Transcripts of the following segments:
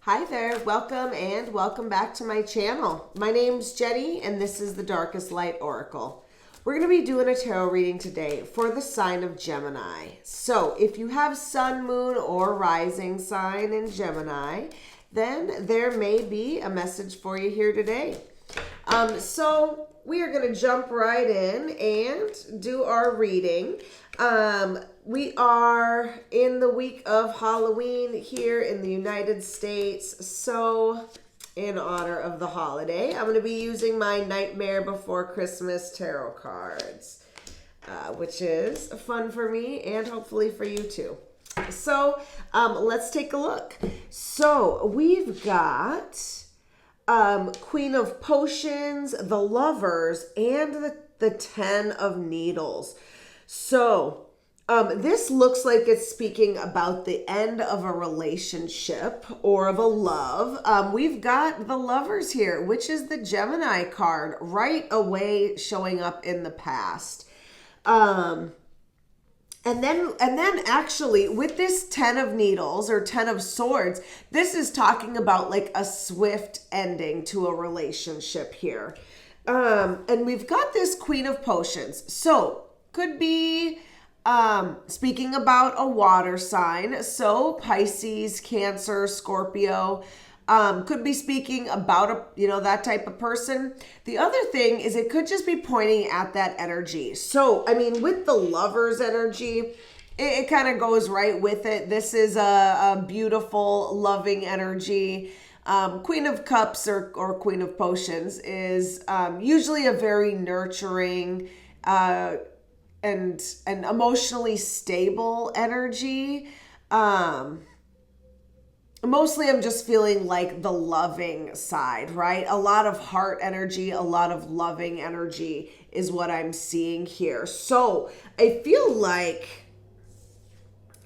Hi there, welcome back to my channel. My name's Jenny and this is the Darkest Light Oracle. We're going to be doing a tarot reading today for the sign of Gemini. So if you have sun, moon, or rising sign in Gemini, then there may be a message for you here today. So we are going to jump right in and do our reading. We are in the week of Halloween here in the United States. So in honor of the holiday, I'm going to be using my Nightmare Before Christmas tarot cards, which is fun for me and hopefully for you too. So let's take a look. So we've got Queen of Potions, the Lovers, and the Ten of Needles. So this looks like it's speaking about the end of a relationship or of a love. We've got the Lovers here, which is the Gemini card right away showing up in the past. And then actually with this 10 of Needles or 10 of Swords, this is talking about like a swift ending to a relationship here. And we've got this Queen of Potions. So could be speaking about a water sign. So Pisces, Cancer, Scorpio, could be speaking about that type of person. The other thing is it could just be pointing at that energy. So, I mean, with the Lover's energy, it kind of goes right with it. This is a beautiful, loving energy. Queen of Cups or Queen of Potions is usually a very nurturing, and emotionally stable energy. Mostly I'm just feeling like the loving side, right? A lot of heart energy, a lot of loving energy is what I'm seeing here. So I feel like,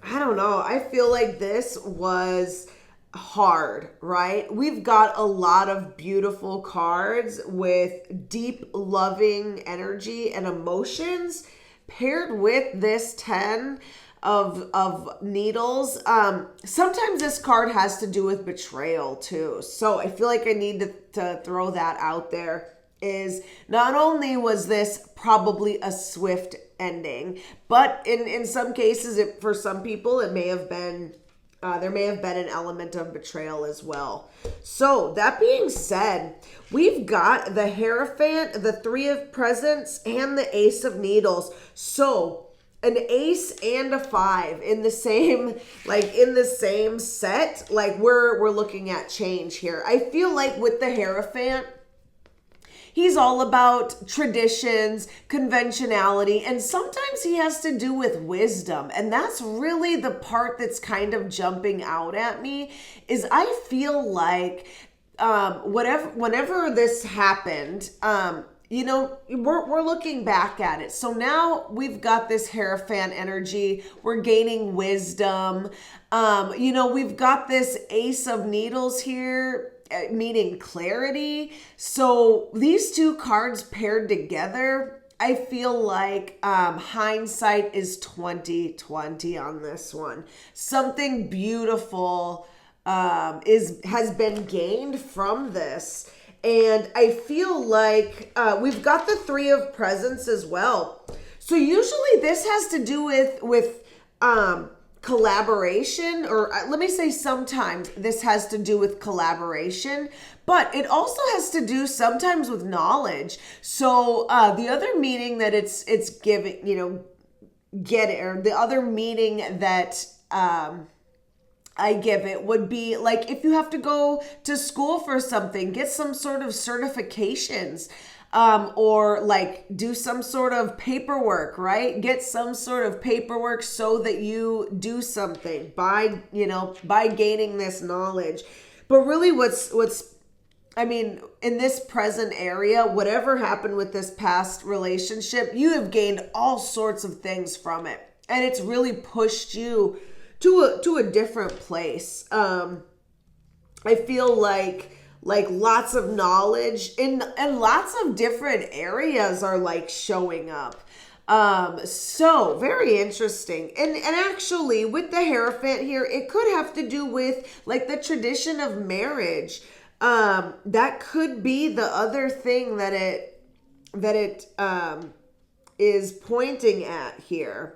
I don't know, I feel like this was hard, right? We've got a lot of beautiful cards with deep loving energy and emotions paired with this 10 of Needles. Sometimes this card has to do with betrayal too. So I feel like I need to throw that out there. Is not only was this probably a swift ending, but in some cases, for some people, it may have been there may have been an element of betrayal as well. So that being said, we've got the Hierophant, the Three of Presents, and the Ace of Needles. So an ace and a 5 in the same set, like we're looking at change here. I feel like with the Hierophant, he's all about traditions, conventionality, and sometimes he has to do with wisdom. And that's really the part that's kind of jumping out at me, is I feel like whenever this happened, we're looking back at it. So now we've got this Hierophant energy. We're gaining wisdom. We've got this Ace of Needles here, meaning clarity. So these two cards paired together, I feel like hindsight is 20/20 on this one. Something beautiful has been gained from this. And I feel like we've got the Three of Presents as well. So usually this has to do with collaboration, or let me say sometimes this has to do with collaboration, but it also has to do sometimes with knowledge. So the other meaning that it's giving, or the other meaning that I give it would be like if you have to go to school for something, get some sort of certifications, or like do some sort of paperwork, right? Get some sort of paperwork so that you do something by gaining this knowledge. But really in this present area, whatever happened with this past relationship, you have gained all sorts of things from it. And it's really pushed you to a different place. I feel like lots of knowledge and lots of different areas are like showing up. So very interesting. And actually with the Hierophant here, it could have to do with like the tradition of marriage. That could be the other thing that it is pointing at here.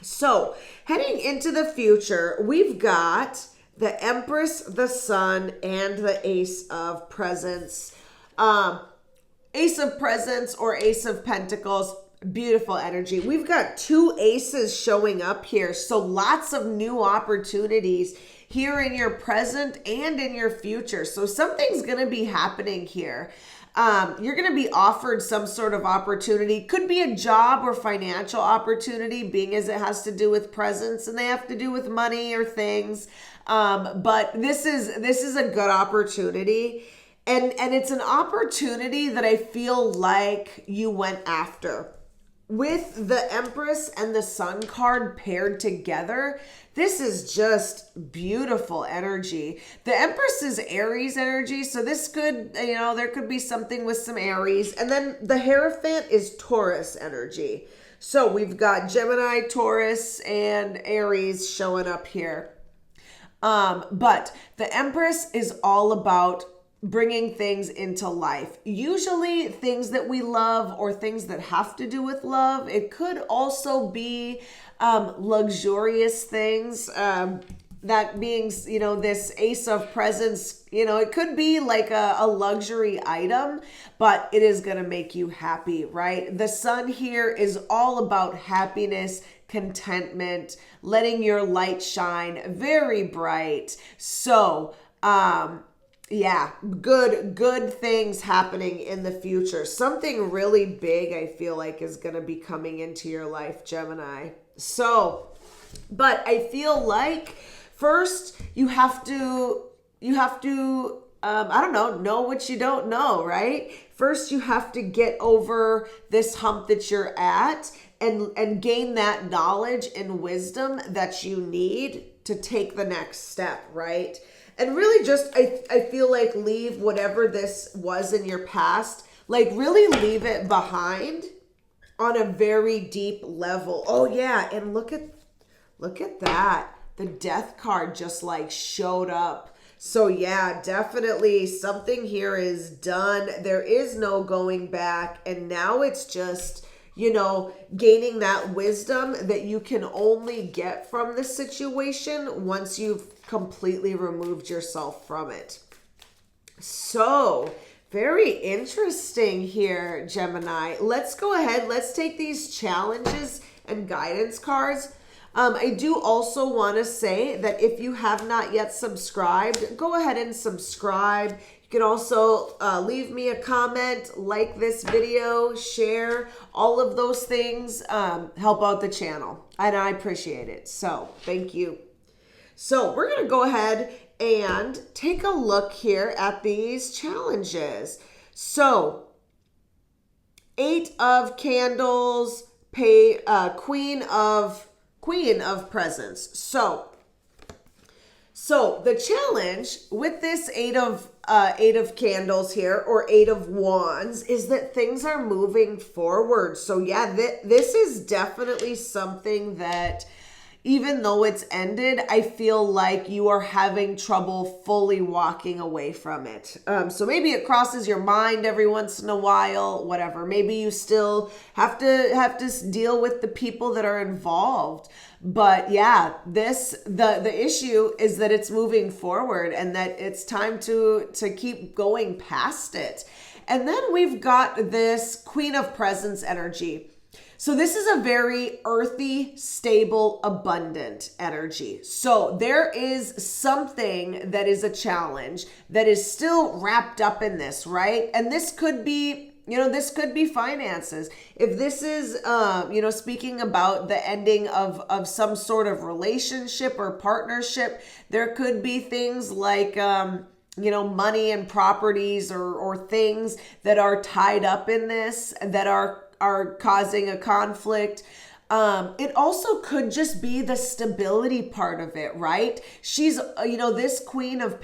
So heading into the future, we've got the Empress, the Sun, and the Ace of Presents. Ace of Presents or Ace of Pentacles, beautiful energy. We've got two aces showing up here. So lots of new opportunities here in your present and in your future. So something's going to be happening here. You're going to be offered some sort of opportunity. Could be a job or financial opportunity, being as it has to do with presents and they have to do with money or things. But this is a good opportunity. And it's an opportunity that I feel like you went after. With the Empress and the Sun card paired together, this is just beautiful energy. The Empress is Aries energy, so this could, there could be something with some Aries. And then the Hierophant is Taurus energy. So we've got Gemini, Taurus, and Aries showing up here. But the Empress is all about bringing things into life, usually things that we love or things that have to do with love. It could also be luxurious things, that being, this Ace of Presents, it could be like a luxury item, but it is going to make you happy, right? The Sun here is all about happiness, contentment, letting your light shine very bright. So, yeah, good things happening in the future. Something really big, I feel like, is going to be coming into your life, Gemini. So, but I feel like first you have to, I don't know what you don't know, right? First, you have to get over this hump that you're at and gain that knowledge and wisdom that you need to take the next step, right? And really just, I feel like leave whatever this was in your past, like really leave it behind on a very deep level. Oh yeah, and look at that. The Death card just like showed up. So yeah, definitely something here is done. There is no going back. And now it's just, gaining that wisdom that you can only get from the situation once you've completely removed yourself from it. So very interesting here, Gemini. Let's go ahead. Let's take these challenges and guidance cards. I do also want to say that if you have not yet subscribed, go ahead and subscribe. You can also leave me a comment, like this video, share, all of those things help out the channel. And I appreciate it. So thank you. So we're going to go ahead and take a look here at these challenges. So 8 of Candles, Queen of Presents. So the challenge with this eight of Candles here, or 8 of Wands, is that things are moving forward. So yeah, this is definitely something that, even though it's ended, I feel like you are having trouble fully walking away from it. So maybe it crosses your mind every once in a while, whatever. Maybe you still have to deal with the people that are involved. But yeah, the issue is that it's moving forward and that it's time to keep going past it. And then we've got this Queen of Presents energy. So this is a very earthy, stable, abundant energy. So there is something that is a challenge that is still wrapped up in this, right? And this could be, this could be finances. If this is, speaking about the ending of some sort of relationship or partnership, there could be things like, money and properties or things that are tied up in this that are causing a conflict. It also could just be the stability part of it, right? She's, this Queen of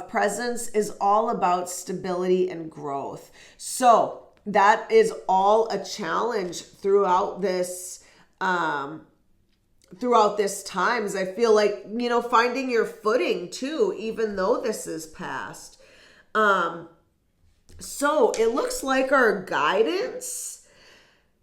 Presents is all about stability and growth. So that is all a challenge throughout this times. I feel like, finding your footing too, even though this is past. So it looks like our guidance,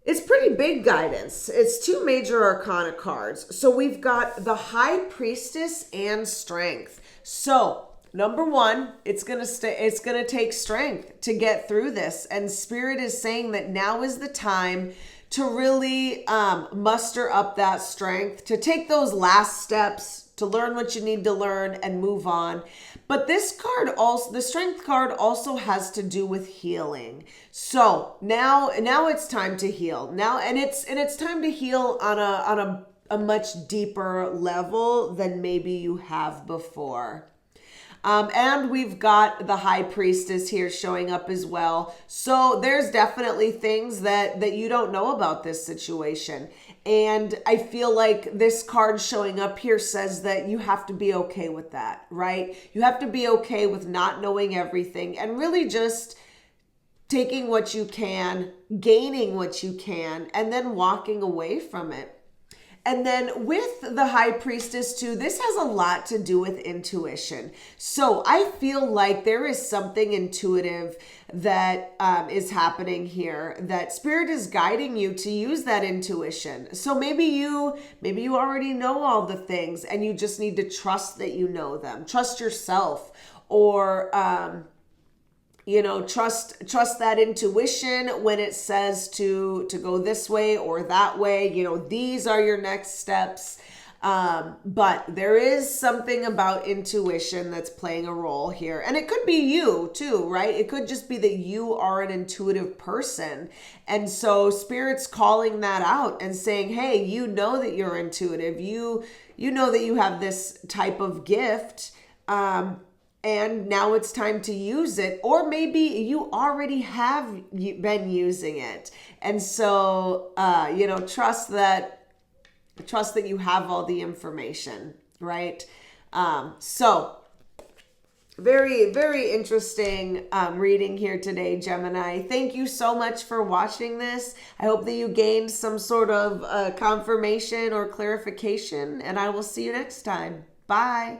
it's pretty big guidance. It's 2 major arcana cards. So we've got the High Priestess and Strength. So number 1, it's going to take strength to get through this. And Spirit is saying that now is the time to really muster up that strength, to take those last steps, to learn what you need to learn and move on. But this card also, the Strength card, also has to do with healing. So now it's time to heal. And it's time to heal on a much deeper level than maybe you have before. And we've got the High Priestess here showing up as well. So there's definitely things that you don't know about this situation. And I feel like this card showing up here says that you have to be okay with that, right? You have to be okay with not knowing everything and really just taking what you can, gaining what you can, and then walking away from it. And then with the High Priestess too, this has a lot to do with intuition. So I feel like there is something intuitive that is happening here, that Spirit is guiding you to use that intuition. So maybe you already know all the things and you just need to trust that you know them. Trust yourself, or trust that intuition when it says to go this way or that way. These are your next steps. But there is something about intuition that's playing a role here. And it could be you too, right? It could just be that you are an intuitive person. And so Spirit's calling that out and saying, hey, you know that you're intuitive. You know that you have this type of gift. And now it's time to use it. Or maybe you already have been using it. And so, trust that you have all the information, right? So very, very interesting reading here today, Gemini. Thank you so much for watching this. I hope that you gained some sort of confirmation or clarification, and I will see you next time. Bye.